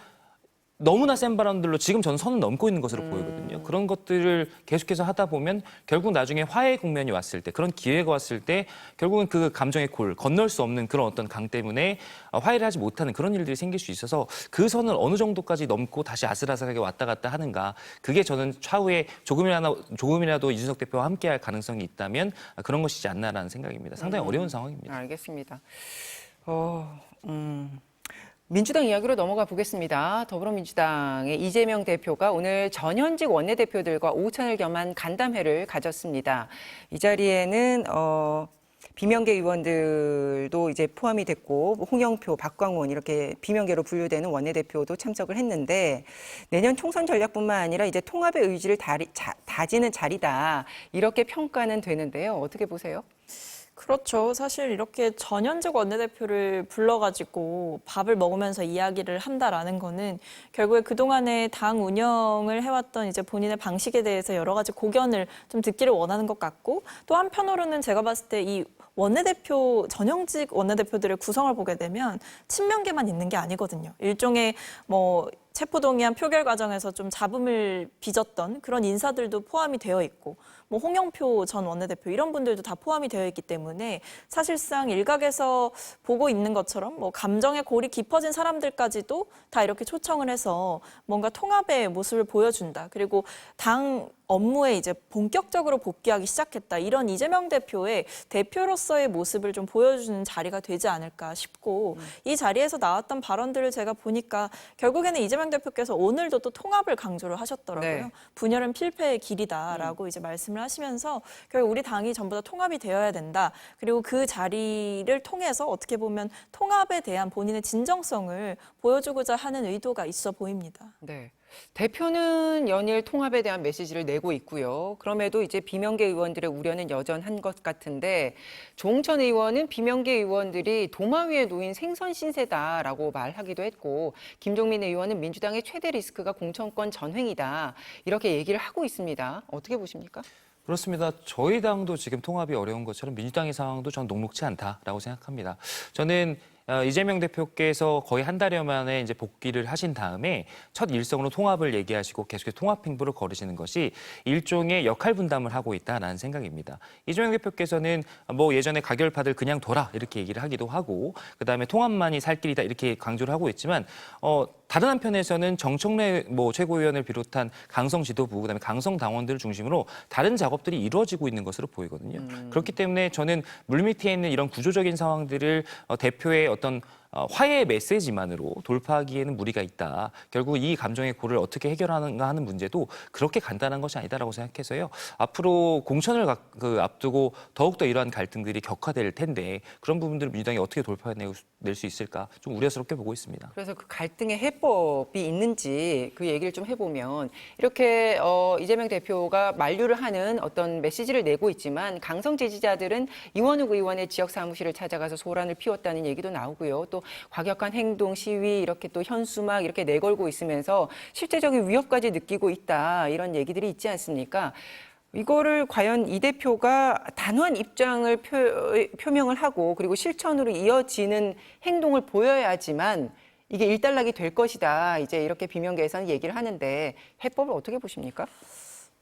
너무나 센 발언들로 지금 저는 선을 넘고 있는 것으로 보이거든요. 그런 것들을 계속해서 하다 보면 결국 나중에 화해 국면이 왔을 때 그런 기회가 왔을 때 결국은 그 감정의 골 건널 수 없는 그런 어떤 강 때문에 화해를 하지 못하는 그런 일들이 생길 수 있어서 그 선을 어느 정도까지 넘고 다시 아슬아슬하게 왔다 갔다 하는가 그게 저는 차후에 조금이라도 이준석 대표와 함께할 가능성이 있다면 그런 것이지 않나라는 생각입니다. 상당히 어려운 상황입니다. 알겠습니다. 민주당 이야기로 넘어가 보겠습니다. 더불어민주당의 이재명 대표가 오늘 전현직 원내대표들과 오찬을 겸한 간담회를 가졌습니다. 이 자리에는 비명계 의원들도 이제 포함이 됐고 홍영표, 박광원 이렇게 비명계로 분류되는 원내대표도 참석을 했는데 내년 총선 전략뿐만 아니라 이제 통합의 의지를 다지는 자리다 이렇게 평가는 되는데요. 어떻게 보세요? 그렇죠. 사실 이렇게 전현직 원내대표를 불러가지고 밥을 먹으면서 이야기를 한다라는 거는 결국에 그동안에 당 운영을 해왔던 이제 본인의 방식에 대해서 여러 가지 고견을 좀 듣기를 원하는 것 같고 또 한편으로는 제가 봤을 때 이 원내대표, 전형직 원내대표들의 구성을 보게 되면 친명계만 있는 게 아니거든요. 일종의 체포동의안 표결 과정에서 좀 잡음을 빚었던 그런 인사들도 포함이 되어 있고 홍영표 전 원내대표 이런 분들도 다 포함이 되어 있기 때문에 사실상 일각에서 보고 있는 것처럼 감정의 골이 깊어진 사람들까지도 다 이렇게 초청을 해서 뭔가 통합의 모습을 보여준다. 그리고 당 업무에 이제 본격적으로 복귀하기 시작했다. 이런 이재명 대표의 대표로서의 모습을 좀 보여주는 자리가 되지 않을까 싶고 이 자리에서 나왔던 발언들을 제가 보니까 결국에는 이재명 대표께서 오늘도 또 통합을 강조를 하셨더라고요. 네. 분열은 필패의 길이다라고 이제 말씀을 하시면서 결국 우리 당이 전부 다 통합이 되어야 된다. 그리고 그 자리를 통해서 어떻게 보면 통합에 대한 본인의 진정성을 보여주고자 하는 의도가 있어 보입니다. 네. 대표는 연일 통합에 대한 메시지를 내고 있고요. 그럼에도 이제 비명계 의원들의 우려는 여전한 것 같은데 조홍천 의원은 비명계 의원들이 도마 위에 놓인 생선 신세다라고 말하기도 했고 김종민 의원은 민주당의 최대 리스크가 공천권 전횡이다. 이렇게 얘기를 하고 있습니다. 어떻게 보십니까? 그렇습니다. 저희 당도 지금 통합이 어려운 것처럼 민주당의 상황도 전 녹록지 않다라고 생각합니다. 저는 이재명 대표께서 거의 한 달여 만에 이제 복귀를 하신 다음에 첫 일성으로 통합을 얘기하시고 계속해서 통합 행보를 걸으시는 것이 일종의 역할 분담을 하고 있다라는 생각입니다. 이재명 대표께서는 예전에 가결파들 그냥 둬라 이렇게 얘기를 하기도 하고 그다음에 통합만이 살 길이다 이렇게 강조를 하고 있지만 다른 한편에서는 정청래 최고위원을 비롯한 강성 지도부 그다음에 강성 당원들을 중심으로 다른 작업들이 이루어지고 있는 것으로 보이거든요. 그렇기 때문에 저는 물밑에 있는 이런 구조적인 상황들을 대표의 어떤 화해의 메시지만으로 돌파하기에는 무리가 있다. 결국 이 감정의 골을 어떻게 해결하는가 하는 문제도 그렇게 간단한 것이 아니다라고 생각해서요. 앞으로 공천을 앞두고 더욱더 이러한 갈등들이 격화될 텐데 그런 부분들을 민주당이 어떻게 돌파해낼 수 있을까 좀 우려스럽게 보고 있습니다. 그래서 그 갈등의 해법이 있는지 그 얘기를 좀 해보면 이렇게 이재명 대표가 만류를 하는 어떤 메시지를 내고 있지만 강성 지지자들은 이원욱 의원의 지역 사무실을 찾아가서 소란을 피웠다는 얘기도 나오고요. 또 과격한 행동, 시위, 이렇게 또 현수막 이렇게 내걸고 있으면서 실제적인 위협까지 느끼고 있다. 이런 얘기들이 있지 않습니까? 이거를 과연 이 대표가 단호한 입장을 표명을 하고 그리고 실천으로 이어지는 행동을 보여야지만 이게 일단락이 될 것이다. 이제 이렇게 비명계에서는 얘기를 하는데 해법을 어떻게 보십니까?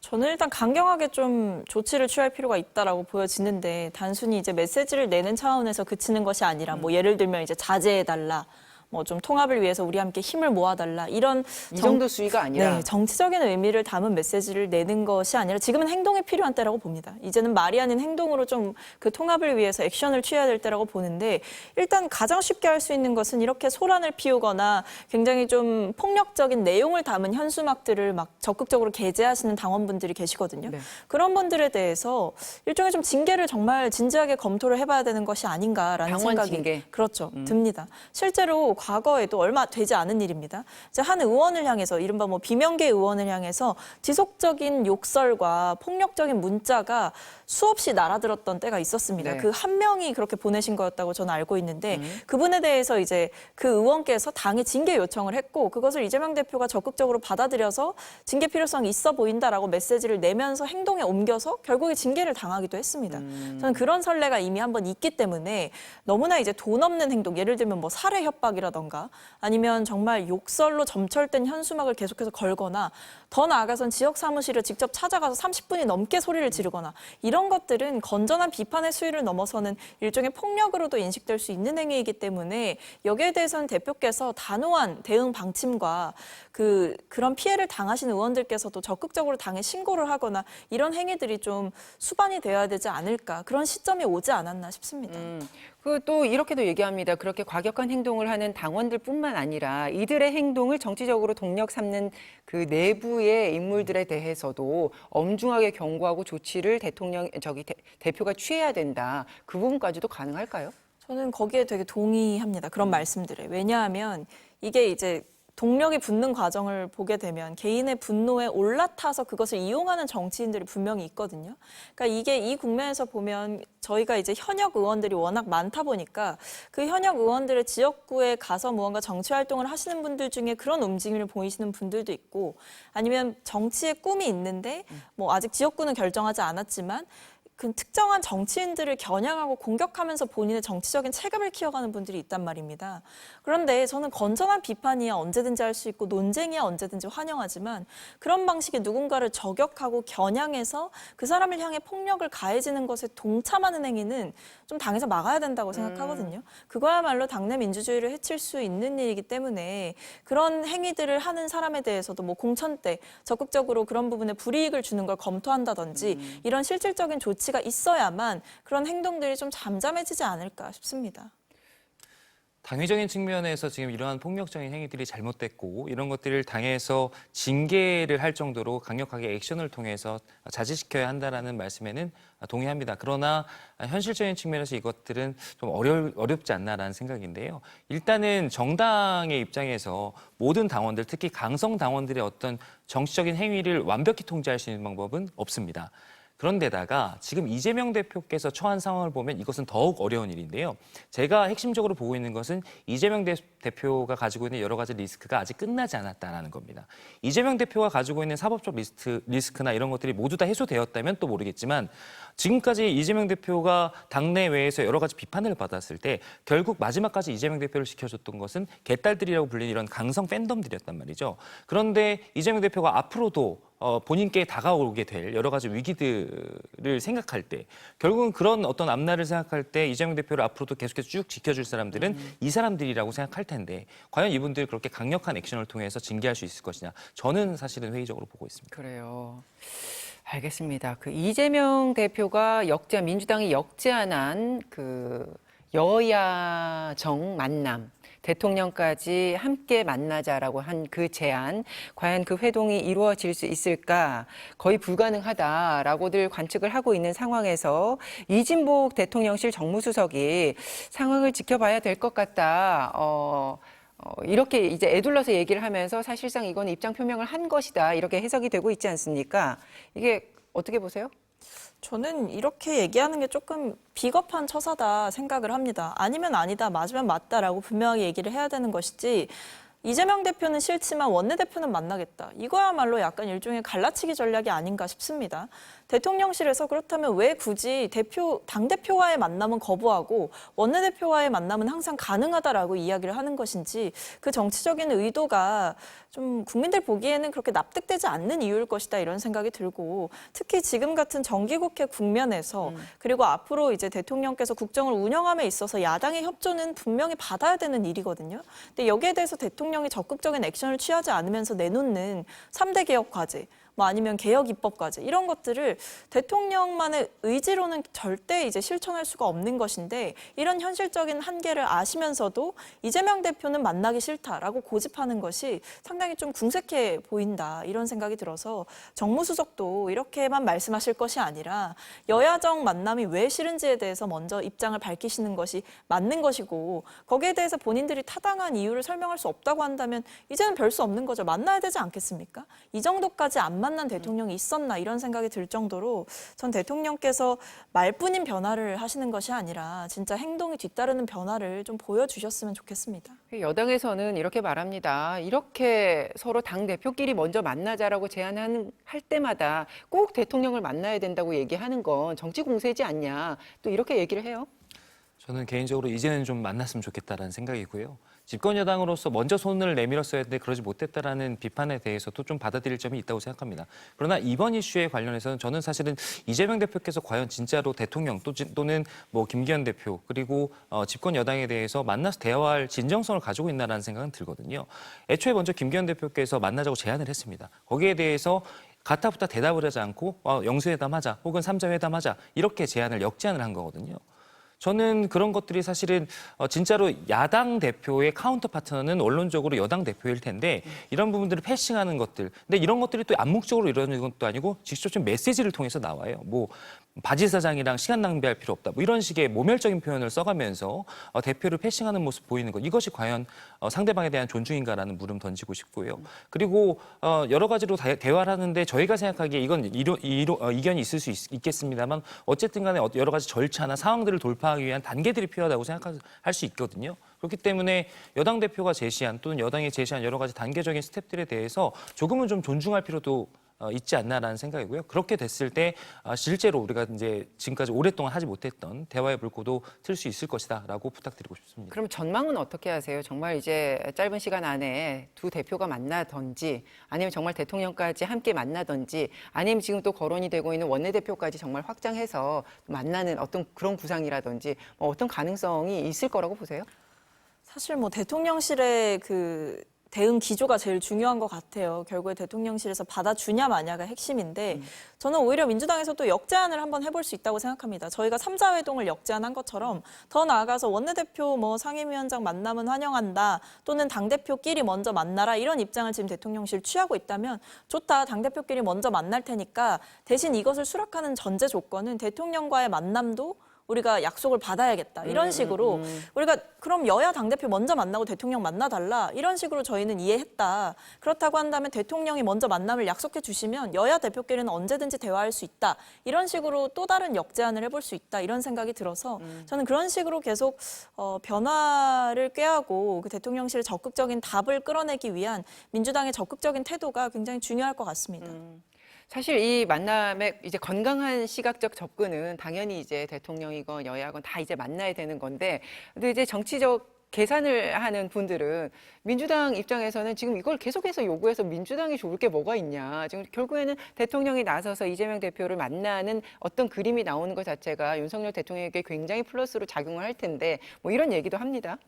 저는 일단 강경하게 좀 조치를 취할 필요가 있다라고 보여지는데 단순히 이제 메시지를 내는 차원에서 그치는 것이 아니라 예를 들면 이제 자제해달라. 좀 통합을 위해서 우리 함께 힘을 모아달라 이런 이 정도 수위가 아니라 정치적인 의미를 담은 메시지를 내는 것이 아니라 지금은 행동이 필요한 때라고 봅니다. 이제는 말이 아닌 행동으로 좀 그 통합을 위해서 액션을 취해야 될 때라고 보는데 일단 가장 쉽게 할 수 있는 것은 이렇게 소란을 피우거나 굉장히 좀 폭력적인 내용을 담은 현수막들을 막 적극적으로 게재하시는 당원분들이 계시거든요. 네. 그런 분들에 대해서 일종의 좀 징계를 정말 진지하게 검토를 해봐야 되는 것이 아닌가라는 당원 생각이 징계. 그렇죠. 듭니다. 실제로 과거에도 얼마 되지 않은 일입니다. 이제 한 의원을 향해서 이른바 비명계 의원을 향해서 지속적인 욕설과 폭력적인 문자가 수없이 날아들었던 때가 있었습니다. 네. 그 한 명이 그렇게 보내신 거였다고 저는 알고 있는데 그분에 대해서 이제 그 의원께서 당에 징계 요청을 했고 그것을 이재명 대표가 적극적으로 받아들여서 징계 필요성이 있어 보인다라고 메시지를 내면서 행동에 옮겨서 결국에 징계를 당하기도 했습니다. 저는 그런 선례가 이미 한번 있기 때문에 너무나 이제 돈 없는 행동, 예를 들면 살해 협박이라던가 아니면 정말 욕설로 점철된 현수막을 계속해서 걸거나 더 나아가선 지역 사무실을 직접 찾아가서 30분이 넘게 소리를 지르거나 이런 것들은 건전한 비판의 수위를 넘어서는 일종의 폭력으로도 인식될 수 있는 행위이기 때문에 여기에 대해서는 대표께서 단호한 대응 방침과 그런 피해를 당하신 의원들께서도 적극적으로 당에 신고를 하거나 이런 행위들이 좀 수반이 되어야 되지 않을까 그런 시점이 오지 않았나 싶습니다. 또 이렇게도 얘기합니다. 그렇게 과격한 행동을 하는 당원들뿐만 아니라 이들의 행동을 정치적으로 동력 삼는 그 내부의 인물들에 대해서도 엄중하게 경고하고 조치를 대표가 취해야 된다. 그 부분까지도 가능할까요? 저는 거기에 되게 동의합니다. 그런 말씀들에. 왜냐하면 이게 이제 동력이 붙는 과정을 보게 되면 개인의 분노에 올라타서 그것을 이용하는 정치인들이 분명히 있거든요. 그러니까 이게 이 국면에서 보면 저희가 이제 현역 의원들이 워낙 많다 보니까 그 현역 의원들의 지역구에 가서 무언가 정치 활동을 하시는 분들 중에 그런 움직임을 보이시는 분들도 있고 아니면 정치의 꿈이 있는데 뭐 아직 지역구는 결정하지 않았지만 그 특정한 정치인들을 겨냥하고 공격하면서 본인의 정치적인 체급을 키워가는 분들이 있단 말입니다. 그런데 저는 건전한 비판이야 언제든지 할 수 있고 논쟁이야 언제든지 환영하지만 그런 방식의 누군가를 저격하고 겨냥해서 그 사람을 향해 폭력을 가해지는 것에 동참하는 행위는 좀 당에서 막아야 된다고 생각하거든요. 그거야말로 당내 민주주의를 해칠 수 있는 일이기 때문에 그런 행위들을 하는 사람에 대해서도 뭐 공천 때 적극적으로 그런 부분에 불이익을 주는 걸 검토한다든지 이런 실질적인 조치 가 있어야만 그런 행동들이 좀 잠잠해지지 않을까 싶습니다. 당위적인 측면에서 지금 이러한 폭력적인 행위들이 잘못됐고 이런 것들을 당에서 징계를 할 정도로 강력하게 액션을 통해서 자제시켜야 한다라는 말씀에는 동의합니다. 그러나 현실적인 측면에서 이것들은 좀 어렵지 않나라는 생각인데요. 일단은 정당의 입장에서 모든 당원들, 특히 강성 당원들의 어떤 정치적인 행위를 완벽히 통제할 수 있는 방법은 없습니다. 그런데다가 지금 이재명 대표께서 처한 상황을 보면 이것은 더욱 어려운 일인데요. 제가 핵심적으로 보고 있는 것은 이재명 대표가 가지고 있는 여러 가지 리스크가 아직 끝나지 않았다는 겁니다. 이재명 대표가 가지고 있는 사법적 리스크나 이런 것들이 모두 다 해소되었다면 또 모르겠지만 지금까지 이재명 대표가 당내외에서 여러 가지 비판을 받았을 때 결국 마지막까지 이재명 대표를 지켜줬던 것은 개딸들이라고 불리는 이런 강성 팬덤들이었단 말이죠. 그런데 이재명 대표가 앞으로도 본인께 다가오게 될 여러 가지 위기들을 생각할 때 결국은 그런 어떤 앞날을 생각할 때 이재명 대표를 앞으로도 계속해서 쭉 지켜줄 사람들은 이 사람들이라고 생각할 텐데 과연 이분들 그렇게 강력한 액션을 통해서 징계할 수 있을 것이냐 저는 사실은 회의적으로 보고 있습니다. 그래요. 알겠습니다. 그 이재명 대표가 민주당이 역제안한 그 여야정 만남 대통령까지 함께 만나자라고 한 그 제안, 과연 그 회동이 이루어질 수 있을까? 거의 불가능하다라고들 관측을 하고 있는 상황에서 이진복 대통령실 정무수석이 상황을 지켜봐야 될 것 같다. 이렇게 이제 애둘러서 얘기를 하면서 사실상 이건 입장 표명을 한 것이다. 이렇게 해석이 되고 있지 않습니까? 이게 어떻게 보세요? 저는 이렇게 얘기하는 게 조금 비겁한 처사다 생각을 합니다. 아니면 아니다, 맞으면 맞다라고 분명하게 얘기를 해야 되는 것이지 이재명 대표는 싫지만 원내대표는 만나겠다. 이거야말로 약간 일종의 갈라치기 전략이 아닌가 싶습니다. 대통령실에서 그렇다면 왜 굳이 당대표와의 만남은 거부하고 원내대표와의 만남은 항상 가능하다라고 이야기를 하는 것인지 그 정치적인 의도가 좀 국민들 보기에는 그렇게 납득되지 않는 이유일 것이다 이런 생각이 들고 특히 지금 같은 정기국회 국면에서 그리고 앞으로 이제 대통령께서 국정을 운영함에 있어서 야당의 협조는 분명히 받아야 되는 일이거든요. 근데 여기에 대해서 대통령이 적극적인 액션을 취하지 않으면서 내놓는 3대 개혁 과제 뭐 아니면 개혁 입법 과제 이런 것들을 대통령만의 의지로는 절대 이제 실천할 수가 없는 것인데 이런 현실적인 한계를 아시면서도 이재명 대표는 만나기 싫다라고 고집하는 것이 상당히 좀 궁색해 보인다 이런 생각이 들어서 정무수석도 이렇게만 말씀하실 것이 아니라 여야정 만남이 왜 싫은지에 대해서 먼저 입장을 밝히시는 것이 맞는 것이고 거기에 대해서 본인들이 타당한 이유를 설명할 수 없다고 한다면 이제는 별 수 없는 거죠. 만나야 되지 않겠습니까? 이 정도까지 안 만난 대통령이 있었나 이런 생각이 들 정도로 전 대통령께서 말뿐인 변화를 하시는 것이 아니라 진짜 행동이 뒤따르는 변화를 좀 보여주셨으면 좋겠습니다. 여당에서는 이렇게 말합니다. 이렇게 서로 당 대표끼리 먼저 만나자라고 할 때마다 꼭 대통령을 만나야 된다고 얘기하는 건 정치 공세지 않냐. 또 이렇게 얘기를 해요. 저는 개인적으로 이제는 좀 만났으면 좋겠다라는 생각이고요. 집권 여당으로서 먼저 손을 내밀었어야 했는데 그러지 못했다라는 비판에 대해서도 좀 받아들일 점이 있다고 생각합니다. 그러나 이번 이슈에 관련해서는 저는 사실은 이재명 대표께서 과연 진짜로 대통령 또는 뭐 김기현 대표 그리고 집권 여당에 대해서 만나서 대화할 진정성을 가지고 있나라는 생각은 들거든요. 애초에 먼저 김기현 대표께서 만나자고 제안을 했습니다. 거기에 대해서 가타부타 대답을 하지 않고 영수회담하자 혹은 3자 회담하자 이렇게 역제안을 한 거거든요. 저는 그런 것들이 사실은 진짜로 야당 대표의 카운터 파트너는 원론적으로 여당 대표일 텐데 이런 부분들을 패싱하는 것들. 근데 이런 것들이 또 암묵적으로 이루어지는 것도 아니고 직접적 메시지를 통해서 나와요. 뭐 바지 사장이랑 시간 낭비할 필요 없다. 뭐 이런 식의 모멸적인 표현을 써가면서 대표를 패싱하는 모습 보이는 것. 이것이 과연 상대방에 대한 존중인가라는 물음 던지고 싶고요. 그리고 여러 가지로 대화를 하는데 저희가 생각하기에 이건 이견이 있을 수 있겠습니다만 어쨌든 간에 여러 가지 절차나 상황들을 돌파하기 위한 단계들이 필요하다고 생각할 수 있거든요. 그렇기 때문에 여당 대표가 제시한 또는 여당이 제시한 여러 가지 단계적인 스텝들에 대해서 조금은 좀 존중할 필요도 있지 않나라는 생각이고요. 그렇게 됐을 때 실제로 우리가 이제 지금까지 오랫동안 하지 못했던 대화의 불꽃도 틀 수 있을 것이다라고 부탁드리고 싶습니다. 그럼 전망은 어떻게 하세요? 정말 이제 짧은 시간 안에 두 대표가 만나든지 아니면 정말 대통령까지 함께 만나든지 아니면 지금 또 거론이 되고 있는 원내대표까지 정말 확장해서 만나는 어떤 그런 구상이라든지 뭐 어떤 가능성이 있을 거라고 보세요? 사실 뭐 대통령실의 그 대응 기조가 제일 중요한 것 같아요. 결국에 대통령실에서 받아주냐 마냐가 핵심인데 저는 오히려 민주당에서 또 역제안을 한번 해볼 수 있다고 생각합니다. 저희가 3자 회동을 역제안한 것처럼 더 나아가서 원내대표 뭐 상임위원장 만나면 환영한다 또는 당대표끼리 먼저 만나라 이런 입장을 지금 대통령실 취하고 있다면 좋다. 당대표끼리 먼저 만날 테니까 대신 이것을 수락하는 전제 조건은 대통령과의 만남도 우리가 약속을 받아야겠다. 이런 식으로 우리가 그럼 여야 당대표 먼저 만나고 대통령 만나달라. 이런 식으로 저희는 이해했다. 그렇다고 한다면 대통령이 먼저 만남을 약속해 주시면 여야 대표끼리는 언제든지 대화할 수 있다. 이런 식으로 또 다른 역제안을 해볼 수 있다. 이런 생각이 들어서 저는 그런 식으로 계속 변화를 꾀하고 그 대통령실의 적극적인 답을 끌어내기 위한 민주당의 적극적인 태도가 굉장히 중요할 것 같습니다. 사실 이 만남의 이제 건강한 시각적 접근은 당연히 이제 대통령이건 여야건 다 이제 만나야 되는 건데, 근데 이제 정치적 계산을 하는 분들은 민주당 입장에서는 지금 이걸 계속해서 요구해서 민주당이 좋을 게 뭐가 있냐. 지금 결국에는 대통령이 나서서 이재명 대표를 만나는 어떤 그림이 나오는 것 자체가 윤석열 대통령에게 굉장히 플러스로 작용을 할 텐데 뭐 이런 얘기도 합니다.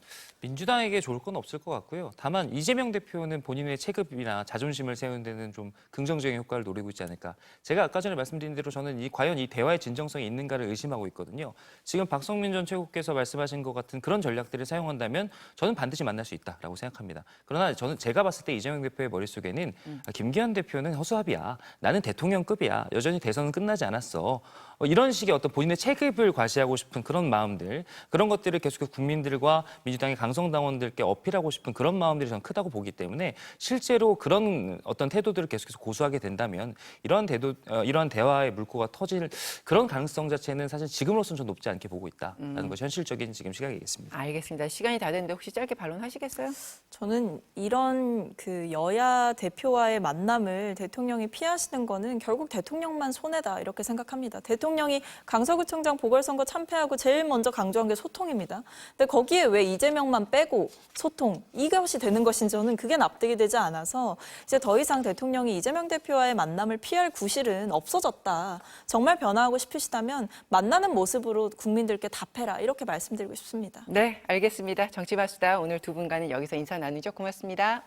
민주당에게 좋을 건 없을 것 같고요. 다만 이재명 대표는 본인의 체급이나 자존심을 세우는 데는 좀 긍정적인 효과를 노리고 있지 않을까. 제가 아까 전에 말씀드린 대로 저는 과연 이 대화의 진정성이 있는가를 의심하고 있거든요. 지금 박성민 전 최고께서 말씀하신 것 같은 그런 전략들을 사용한다면 저는 반드시 만날 수 있다라고 생각합니다. 그러나 제가 봤을 때 이재명 대표의 머릿속에는 김기현 대표는 허수아비야. 나는 대통령급이야. 여전히 대선은 끝나지 않았어. 이런 식의 어떤 본인의 체급을 과시하고 싶은 그런 마음들, 그런 것들을 계속해서 국민들과 민주당의 강성당원들께 어필하고 싶은 그런 마음들이 저는 크다고 보기 때문에 실제로 그런 어떤 태도들을 계속해서 고수하게 된다면 이러한 대화의 물꼬가 터질 그런 가능성 자체는 사실 지금으로서는 좀 높지 않게 보고 있다라는 것이 현실적인 지금 시각이겠습니다. 알겠습니다. 시간이 다 됐는데 혹시 짧게 반론하시겠어요? 저는 이런 그 여야 대표와의 만남을 대통령이 피하시는 거는 결국 대통령만 손해다 이렇게 생각합니다. 대통령이 강서구청장 보궐선거 참패하고 제일 먼저 강조한 게 소통입니다. 근데 거기에 왜 이재명만 빼고 소통 이것이 되는 것인지 저는 그게 납득이 되지 않아서 이제 더 이상 대통령이 이재명 대표와의 만남을 피할 구실은 없어졌다. 정말 변화하고 싶으시다면 만나는 모습으로 국민들께 답해라 이렇게 말씀드리고 싶습니다. 네, 알겠습니다. 정치바수다 오늘 두 분과는 여기서 인사 나누죠. 고맙습니다.